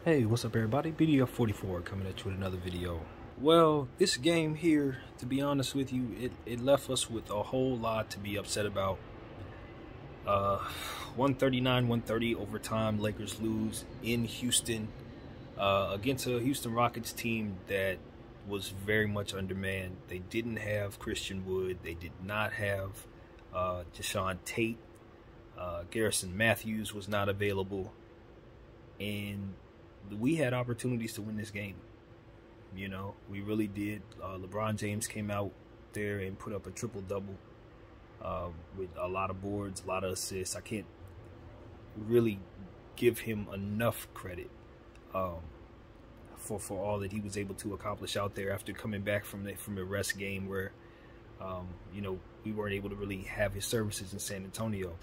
Hey, what's up everybody? BDF44 coming at you with another video. Well, this game here, to be honest with you, it left us with a whole lot to be upset about. 139-130 overtime, Lakers lose in Houston against a Houston Rockets team that was very much undermanned. They didn't have Christian Wood. They did not have Jae'Sean Tate. Garrison Matthews was not available. And we had opportunities to win this game. You know, we really did. LeBron James came out there and put up a triple-double with a lot of boards, a lot of assists. I can't really give him enough credit for all that he was able to accomplish out there after coming back from the rest game where, you know, we weren't able to really have his services in San Antonio.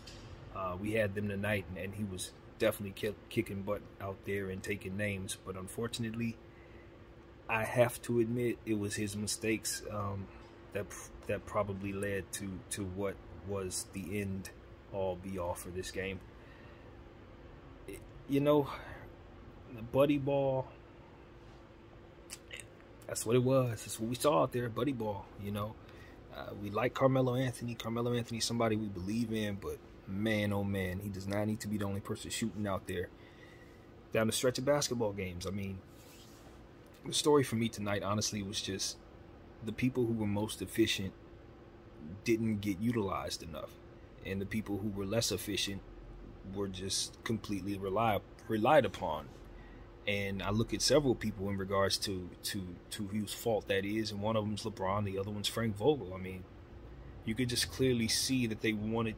We had them tonight, and he was definitely kicking butt out there and taking names, but unfortunately I have to admit it was his mistakes that probably led to what was the end all be all for this game. You know, the buddy ball, that's what it was. That's what we saw out there, buddy ball. You know, we like Carmelo Anthony. Carmelo Anthony's somebody we believe in, but man, oh man, he does not need to be the only person shooting out there down the stretch of basketball games. I mean, the story for me tonight, honestly, was just the people who were most efficient didn't get utilized enough, and the people who were less efficient were just completely relied upon. And I look at several people in regards to whose fault that is, and one of them's LeBron, the other one's Frank Vogel. I mean, you could just clearly see that they wanted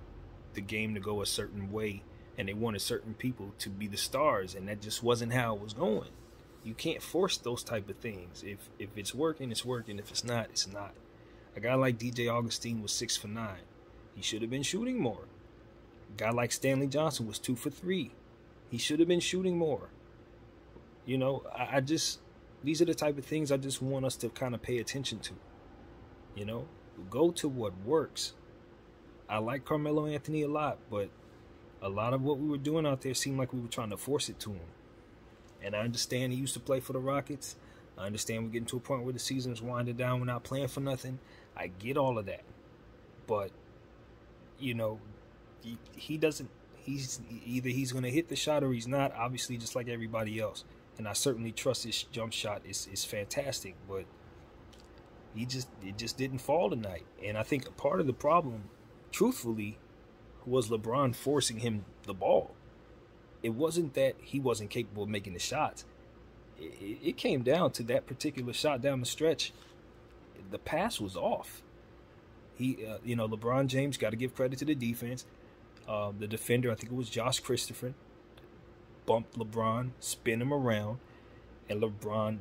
the game to go a certain way, and they wanted certain people to be the stars, and that just wasn't how it was going. You can't force those type of things. If it's working, it's working. If it's not, it's not. A guy like DJ Augustine was 6 for 9. He should have been shooting more. A guy like Stanley Johnson was 2 for 3. He should have been shooting more. You know, I just, these are the type of things I just want us to kind of pay attention to. You know, go to what works. I like Carmelo Anthony a lot, but a lot of what we were doing out there seemed like we were trying to force it to him. And I understand he used to play for the Rockets. I understand we're getting to a point where the season's winding down. We're not playing for nothing. I get all of that. But, you know, he doesn't, he's going to hit the shot or he's not, obviously, just like everybody else. And I certainly trust his jump shot is fantastic, but it just didn't fall tonight. And I think a part of the problem, truthfully, was LeBron forcing him the ball. It wasn't that he wasn't capable of making the shots. It came down to that particular shot down the stretch. The pass was off. You know, LeBron James, got to give credit to the defense. The defender, I think it was Josh Christopher, bumped LeBron, spin him around, and LeBron,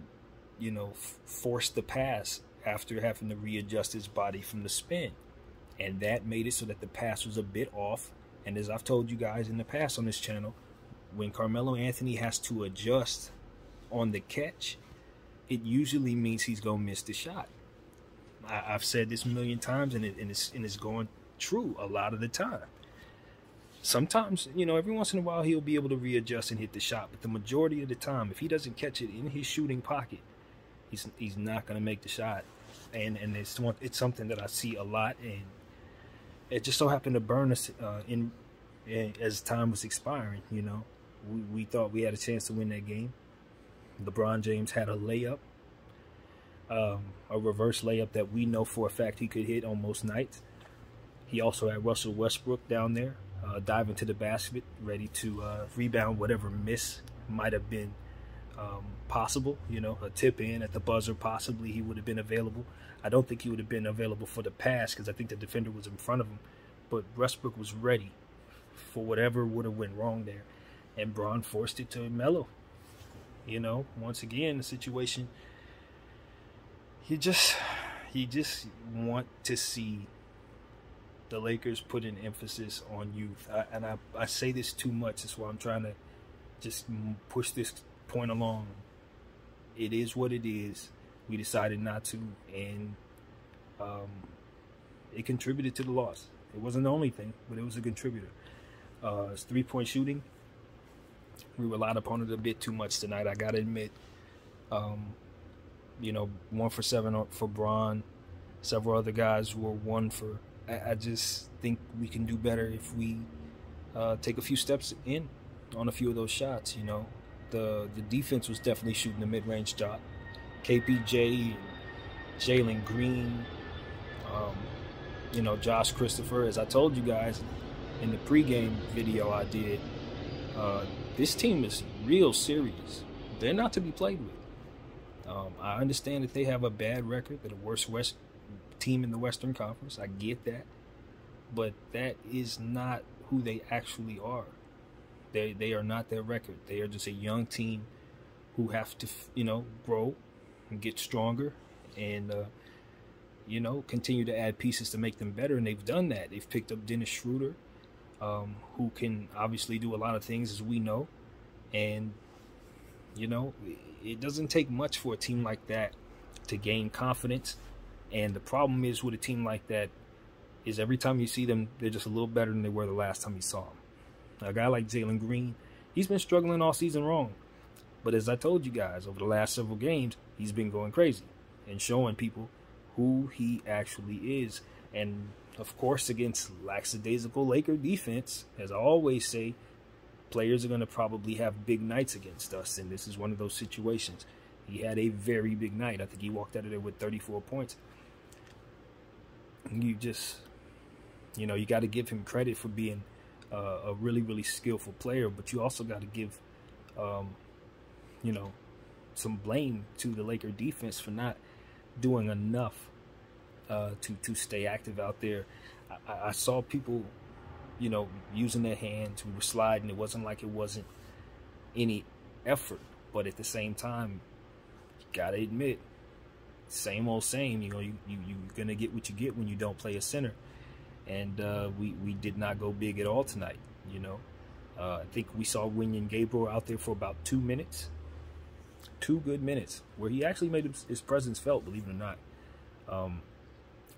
you know, forced the pass after having to readjust his body from the spin. And that made it so that the pass was a bit off. And as I've told you guys in the past on this channel, when Carmelo Anthony has to adjust on the catch, it usually means he's going to miss the shot. I've said this a million times, and it's going true a lot of the time. Sometimes, you know, every once in a while he'll be able to readjust and hit the shot. But the majority of the time, if he doesn't catch it in his shooting pocket, he's not going to make the shot. And it's something that I see a lot, and it just so happened to burn us as time was expiring. You know, we thought we had a chance to win that game. LeBron James had a layup, a reverse layup that we know for a fact he could hit on most nights. He also had Russell Westbrook down there diving to the basket, ready to rebound whatever miss might have been possible. You know, a tip in at the buzzer, possibly he would have been available. I don't think he would have been available for the pass because I think the defender was in front of him. But Westbrook was ready for whatever would have went wrong there. And Bron forced it to Melo. You know, once again, the situation, you just want to see the Lakers put an emphasis on youth. I say this too much. That's why I'm trying to just push this point along. It is what it is. We decided not to, and it contributed to the loss. It wasn't the only thing, but it was a contributor. His three-point shooting, We relied upon it a bit too much tonight, I gotta admit. You know, 1 for 7 for Bron. Several other guys were 1 for. I just think we can do better if we take a few steps in on a few of those shots. You know, the defense was definitely shooting the mid-range shot. KPJ, Jalen Green, you know, Josh Christopher. As I told you guys in the pregame video I did, this team is real serious. They're not to be played with. I understand that they have a bad record. They're the worst team in the Western Conference. I get that. But that is not who they actually are. They are not their record. They are just a young team who have to, you know, grow and get stronger and, you know, continue to add pieces to make them better. And they've done that. They've picked up Dennis Schroeder, who can obviously do a lot of things, as we know. And, you know, it doesn't take much for a team like that to gain confidence. And the problem is with a team like that is every time you see them, they're just a little better than they were the last time you saw them. A guy like Jalen Green, he's been struggling all season long. But as I told you guys, over the last several games, he's been going crazy and showing people who he actually is. And, of course, against lackadaisical Laker defense, as I always say, players are going to probably have big nights against us, and this is one of those situations. He had a very big night. I think he walked out of there with 34 points. You just, you know, you got to give him credit for being a really, really skillful player, but you also got to give, you know, some blame to the Laker defense for not doing enough to stay active out there. I saw people, you know, using their hands. We were sliding. It wasn't like it wasn't any effort, but at the same time, you gotta admit, same old same. You know, you're gonna get what you get when you don't play a center, and we did not go big at all tonight. You know, I think we saw Wenyen Gabriel out there for about 2 minutes, 2 good minutes, where he actually made his presence felt. Believe it or not,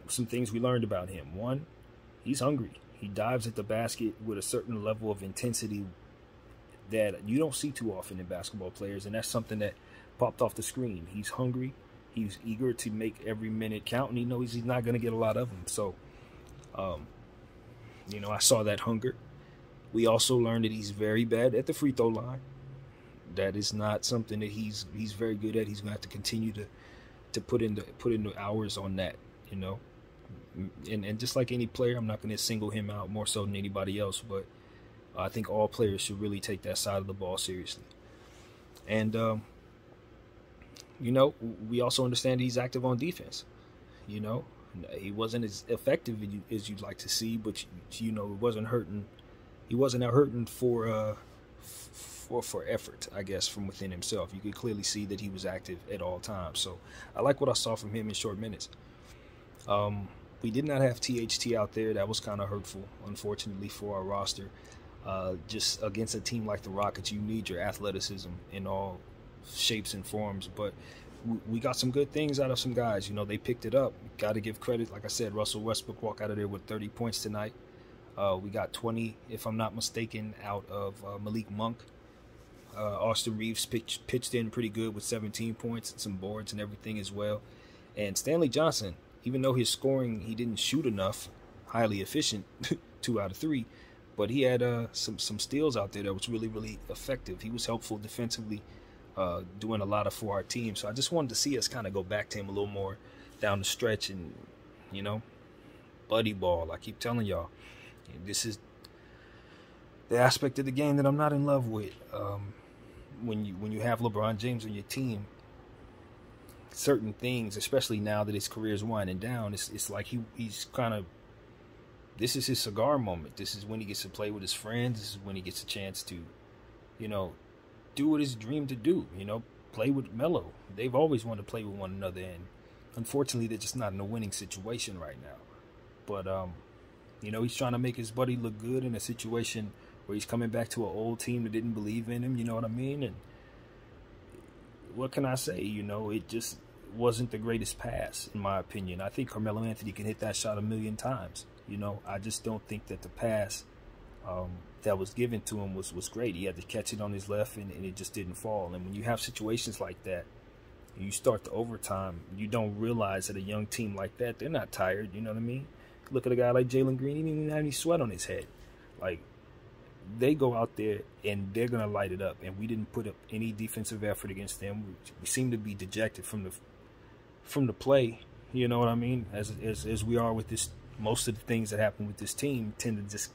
some things we learned about him. One, he's hungry. He dives at the basket with a certain level of intensity that you don't see too often in basketball players, and that's something that popped off the screen. He's hungry. He's eager to make every minute count, and he knows he's not going to get a lot of them. So, you know, I saw that hunger. We also learned that he's very bad at the free throw line. That is not something that he's very good at. He's going to have to continue to put in the hours on that, you know. And just like any player, I'm not going to single him out more so than anybody else, but I think all players should really take that side of the ball seriously. And, you know, we also understand he's active on defense. You know, he wasn't as effective as you'd like to see, but, you know, it wasn't hurting. He wasn't out hurting for effort, I guess, from within himself. You could clearly see that he was active at all times. So I like what I saw from him in short minutes. We did not have THT out there. That was kind of hurtful, unfortunately, for our roster. Just against a team like the Rockets, you need your athleticism in all shapes and forms. But we got some good things out of some guys. You know, they picked it up. Got to give credit. Like I said, Russell Westbrook walked out of there with 30 points tonight. We got 20, if I'm not mistaken, out of Malik Monk. Austin Reeves pitched in pretty good with 17 points and some boards and everything as well. And Stanley Johnson, even though his scoring, he didn't shoot enough, highly efficient, 2 out of 3, but he had some steals out there that was really, really effective. He was helpful defensively, doing a lot for our team. So I just wanted to see us kind of go back to him a little more down the stretch. And, you know, buddy ball, I keep telling y'all, this is the aspect of the game that I'm not in love with. When you have LeBron James on your team, certain things, especially now that his career is winding down, it's like he's kind of, this is his cigar moment. This is when he gets to play with his friends. This is when he gets a chance to, you know, do what his dream to do, you know, play with Melo. They've always wanted to play with one another, and unfortunately they're just not in a winning situation right now. But, you know, he's trying to make his buddy look good in a situation where he's coming back to an old team that didn't believe in him, you know what I mean? And what can I say? You know, it just wasn't the greatest pass, in my opinion. I think Carmelo Anthony can hit that shot 1,000,000 times. You know, I just don't think that the pass that was given to him was great. He had to catch it on his left, and it just didn't fall. And when you have situations like that, and you start the overtime, you don't realize that a young team like that, they're not tired. You know what I mean? Look at a guy like Jalen Green. He didn't even have any sweat on his head. Like, they go out there and they're gonna light it up. And we didn't put up any defensive effort against them. We seem to be dejected from the play. You know what I mean? As we are with this, most of the things that happen with this team tend to just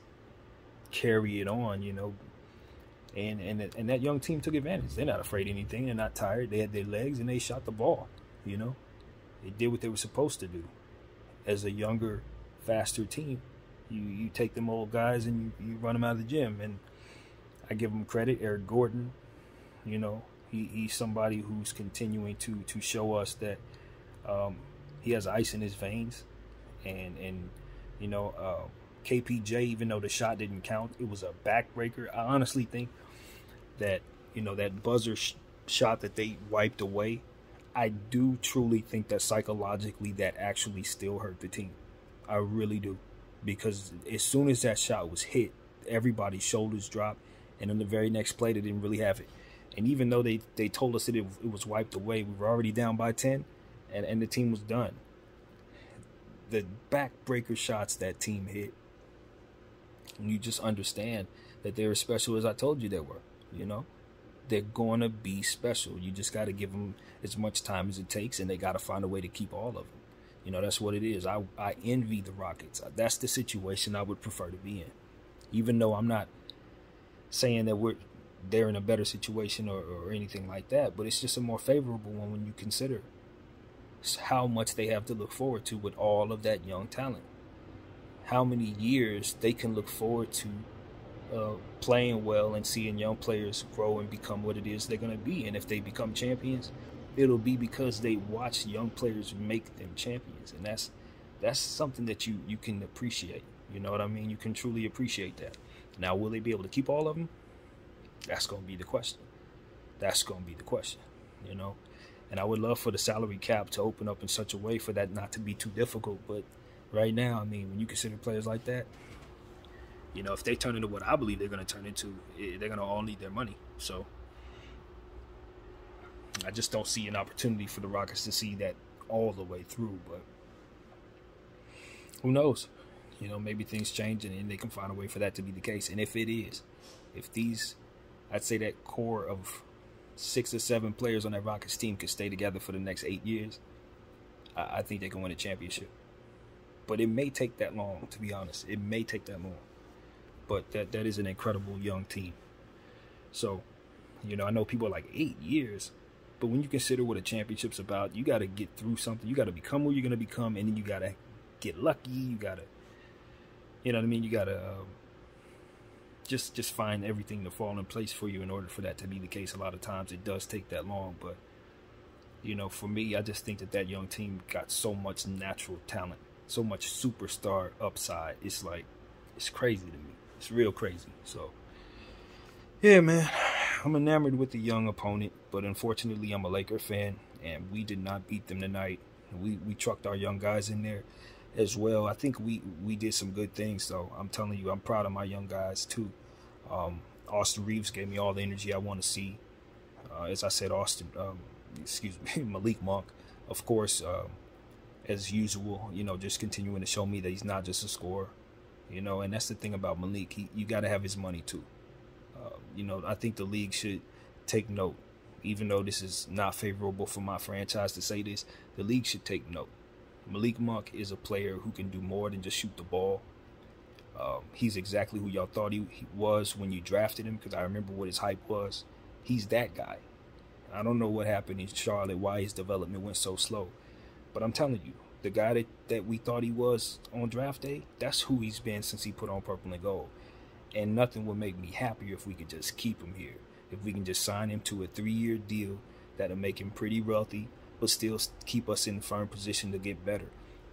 carry it on. You know. And that young team took advantage. They're not afraid of anything. They're not tired. They had their legs and they shot the ball. You know, they did what they were supposed to do. As a younger, faster team, you take them old guys and you run them out of the gym. And I give them credit. Eric Gordon, you know, he's somebody who's continuing to show us that he has ice in his veins. And you know, KPJ, even though the shot didn't count, it was a backbreaker. I honestly think that, you know, that buzzer shot that they wiped away, I do truly think that psychologically that actually still hurt the team. I really do. Because as soon as that shot was hit, everybody's shoulders dropped, and on the very next play, they didn't really have it. And even though they told us that it was wiped away, we were already down by 10, and the team was done. The backbreaker shots that team hit, and you just understand that they're as special as I told you they were. You know, they're going to be special. You just got to give them as much time as it takes, and they got to find a way to keep all of them. You know, that's what it is. I envy the Rockets. That's the situation I would prefer to be in, even though I'm not saying that they're in a better situation or anything like that, but it's just a more favorable one when you consider how much they have to look forward to with all of that young talent. How many years they can look forward to playing well and seeing young players grow and become what it is they're going to be. And if they become champions, it'll be because they watch young players make them champions. And that's something that you can appreciate. You know what I mean? You can truly appreciate that. Now, will they be able to keep all of them? That's going to be the question. That's going to be the question, you know? And I would love for the salary cap to open up in such a way for that not to be too difficult. But right now, I mean, when you consider players like that, you know, if they turn into what I believe they're going to turn into, they're going to all need their money. So I just don't see an opportunity for the Rockets to see that all the way through. But who knows? You know, maybe things change and they can find a way for that to be the case. And if it is, if these, I'd say that core of 6 or 7 players on that Rockets team could stay together for the next 8 years, I think they can win a championship. But it may take that long, to be honest. It may take that long. But that is an incredible young team. So, you know, I know people are like 8 years. But when you consider what a championship's about, you got to get through something. You got to become who you're going to become. And then you got to get lucky. You got to, you know what I mean? You got to just find everything to fall in place for you in order for that to be the case. A lot of times it does take that long. But, you know, for me, I just think that young team got so much natural talent, so much superstar upside. It's like, it's crazy to me. It's real crazy. So, yeah, man, I'm enamored with the young opponent, but unfortunately I'm a Laker fan, and we did not beat them tonight. We trucked our young guys in there as well. I think we did some good things, though. I'm telling you, I'm proud of my young guys, too. Austin Reeves gave me all the energy I want to see. As I said, Malik Monk, of course, as usual, you know, just continuing to show me that he's not just a scorer. You know, and that's the thing about Malik. You got to have his money, too. You know, I think the league should take note. Even though this is not favorable for my franchise to say this, the league should take note. Malik Monk is a player who can do more than just shoot the ball. He's exactly who y'all thought he was when you drafted him, because I remember what his hype was. He's that guy. I don't know what happened in Charlotte, why his development went so slow. But I'm telling you, the guy that we thought he was on draft day, that's who he's been since he put on purple and gold. And nothing would make me happier if we could just keep him here. If we can just sign him to a 3-year deal that'll make him pretty wealthy, but still keep us in a firm position to get better.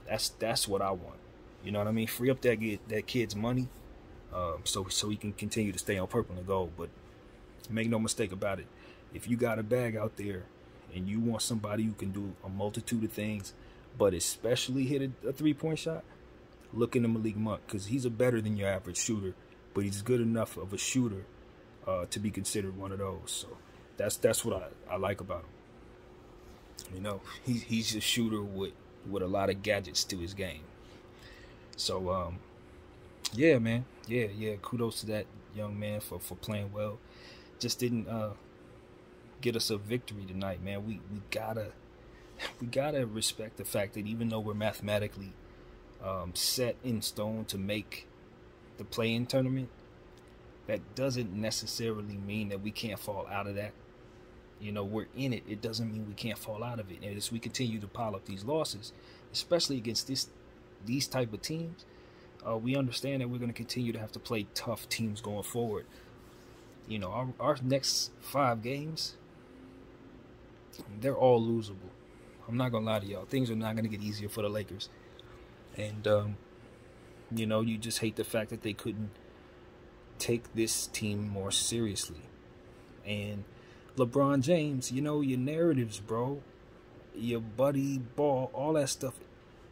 That's what I want. You know what I mean? Free up that kid's money, so he can continue to stay on purple and gold. But make no mistake about it. If you got a bag out there and you want somebody who can do a multitude of things, but especially hit a 3-point shot, look into Malik Monk, because he's a better than your average shooter. but he's good enough of a shooter to be considered one of those. So that's what I like about him. You know, he's a shooter with a lot of gadgets to his game. So yeah, man, yeah. Kudos to that young man for playing well. Just didn't get us a victory tonight, man. We gotta respect the fact that even though we're mathematically set in stone to make the play-in tournament, that doesn't necessarily mean that we can't fall out of that. You know, we're in it. It doesn't mean we can't fall out of it. And as we continue to pile up these losses, especially against these type of teams, we understand that we're going to continue to have to play tough teams going forward. You know, our next 5 games, they're all losable. I'm not going to lie to y'all. Things are not going to get easier for the Lakers. And, you know, you just hate the fact that they couldn't take this team more seriously. And LeBron James, you know, your narratives, bro, your buddy ball, all that stuff.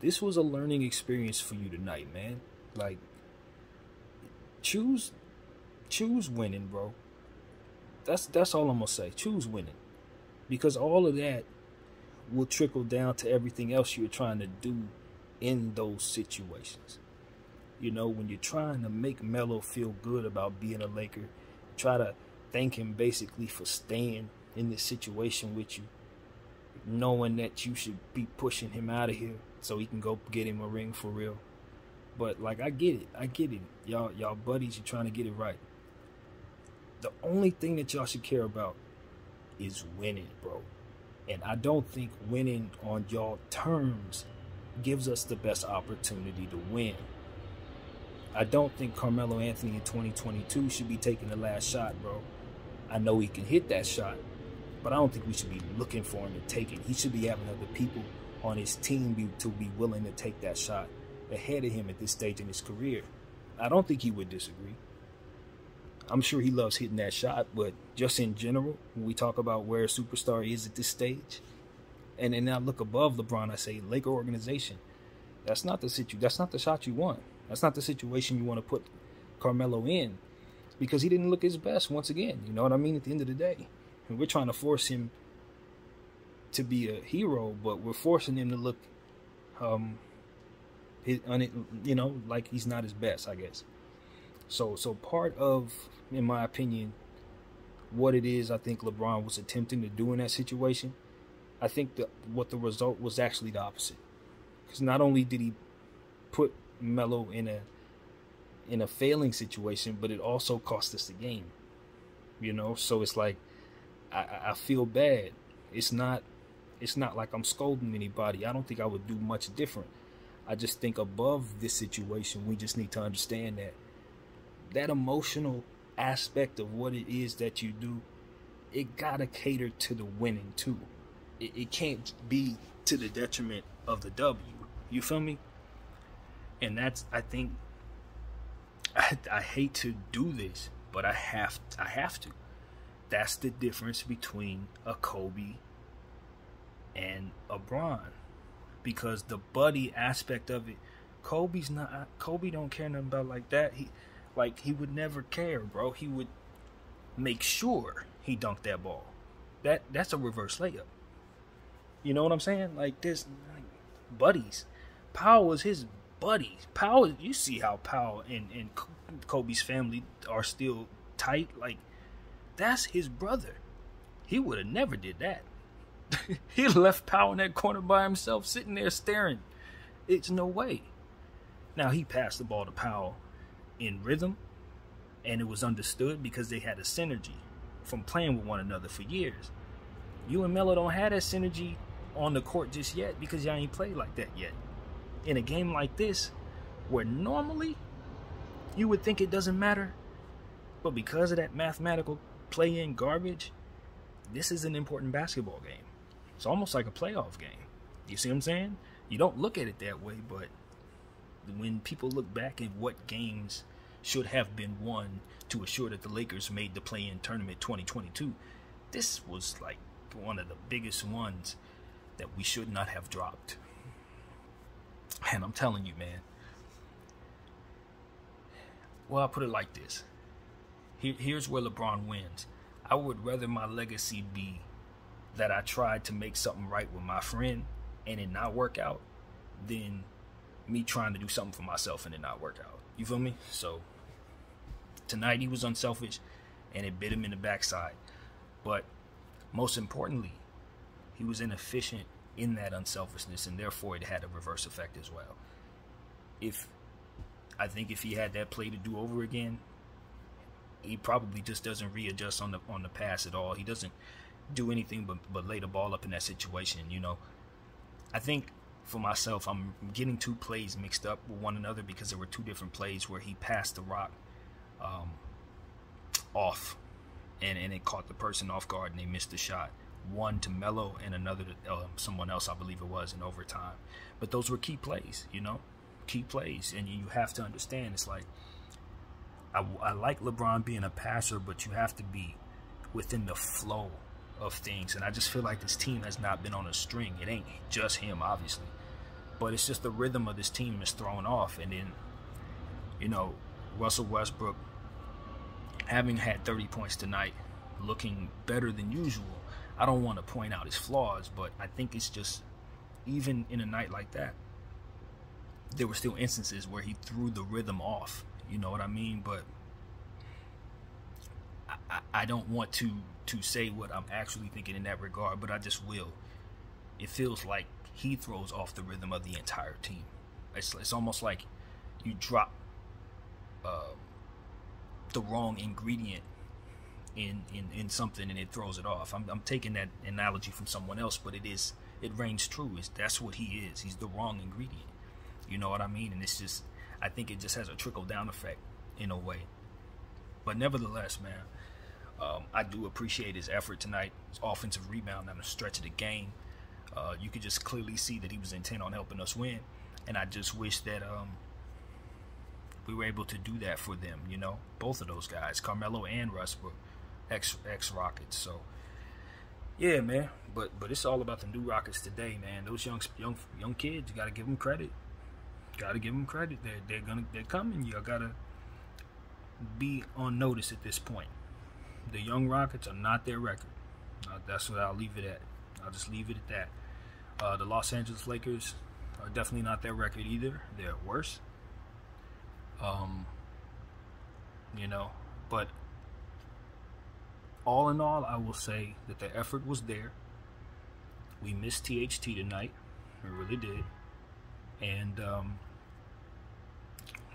This was a learning experience for you tonight, man. Like, choose winning, bro. That's all I'm gonna say. Choose winning, because all of that will trickle down to everything else you're trying to do in those situations. You know, when you're trying to make Melo feel good about being a Laker, try to thank him basically for staying in this situation with you, knowing that you should be pushing him out of here so he can go get him a ring for real. But like, I get it. Y'all buddies, you're trying to get it right. The only thing that y'all should care about is winning, bro. And I don't think winning on y'all terms gives us the best opportunity to win. I don't think Carmelo Anthony in 2022 should be taking the last shot, bro. I know he can hit that shot, but I don't think we should be looking for him to take it. He should be having other people on his team to be willing to take that shot ahead of him at this stage in his career. I don't think he would disagree. I'm sure he loves hitting that shot, but just in general, when we talk about where a superstar is at this stage, and then I look above LeBron, I say, Laker organization, that's not the shot you want. That's not the situation you want to put Carmelo in, because he didn't look his best once again. You know what I mean? At the end of the day, and we're trying to force him to be a hero, but we're forcing him to look, you know, like he's not his best, I guess. So part of, in my opinion, what it is I think LeBron was attempting to do in that situation, I think what the result was actually the opposite. Because not only did he put Melo in a failing situation, but it also cost us the game. You know, so it's like I feel bad. It's not like I'm scolding anybody. I don't think I would do much different. I just think above this situation, we just need to understand that emotional aspect of what it is that you do, it gotta cater to the winning too. It can't be to the detriment of the W. You feel me? And that's, I think, I hate to do this, but I have to. That's the difference between a Kobe and a Bron. Because the buddy aspect of it, Kobe don't care nothing about like that. He would never care, bro. He would make sure he dunked that ball. That's a reverse layup. You know what I'm saying? Like, this, like, buddies. Powell was his buddy. Powell, you see how Powell and Kobe's family are still tight. Like, that's his brother. He would have never did that. He left Powell in that corner by himself, sitting there staring. It's no way. Now, he passed the ball to Powell in rhythm, and it was understood because they had a synergy from playing with one another for years. You and Melo don't have that synergy on the court just yet because y'all ain't played like that yet. In a game like this, where normally you would think it doesn't matter, but because of that mathematical play-in garbage, this is an important basketball game. It's almost like a playoff game. You see what I'm saying? You don't look at it that way, but when people look back at what games should have been won to assure that the Lakers made the play-in tournament 2022, this was like one of the biggest ones that we should not have dropped. And I'm telling you, man, Well, I'll put it like this. Here's where LeBron wins. I would rather my legacy be that I tried to make something right with my friend and it not work out than me trying to do something for myself and it not work out. You feel me? So tonight he was unselfish and it bit him in the backside. But most importantly, he was inefficient in that unselfishness, and therefore it had a reverse effect as well. I think if he had that play to do over again, he probably just doesn't readjust on the pass at all. He doesn't do anything but lay the ball up in that situation, you know. I think for myself, I'm getting two plays mixed up with one another because there were two different plays where he passed the rock off and it caught the person off guard and they missed the shot. One to Melo and another to someone else, I believe it was, in overtime. But those were key plays, you know, key plays. And you have to understand, it's like, I like LeBron being a passer, but you have to be within the flow of things. And I just feel like this team has not been on a string. It ain't just him, obviously, but it's just the rhythm of this team is thrown off. And then, you know, Russell Westbrook, having had 30 points tonight, looking better than usual. I don't want to point out his flaws, but I think it's just, even in a night like that, there were still instances where he threw the rhythm off. You know what I mean? But I don't want to say what I'm actually thinking in that regard, but I just will. It feels like he throws off the rhythm of the entire team. It's almost like you drop the wrong ingredient in something and it throws it off. I'm taking that analogy from someone else, but it reigns true. That's what he is. He's the wrong ingredient. You know what I mean? And it's just, I think it just has a trickle-down effect in a way. But nevertheless, man, I do appreciate his effort tonight. His offensive rebound on the stretch of the game. You could just clearly see that he was intent on helping us win. And I just wish that we were able to do that for them, you know, both of those guys, Carmelo and Westbrook, ex-Rockets. So, yeah, man. But it's all about the new Rockets today, man. Those young kids, you got to give them credit. Got to give them credit. They're coming. You got to be on notice at this point. The young Rockets are not their record. That's what I'll leave it at. I'll just leave it at that. The Los Angeles Lakers are definitely not their record either. They're worse. You know, but all in all, I will say that the effort was there. We missed THT tonight. We really did. And,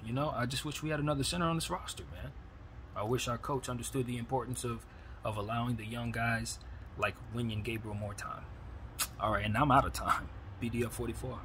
you know, I just wish we had another center on this roster, man. I wish our coach understood the importance of allowing the young guys like Wenyen Gabriel more time. All right, and I'm out of time. BD up 44.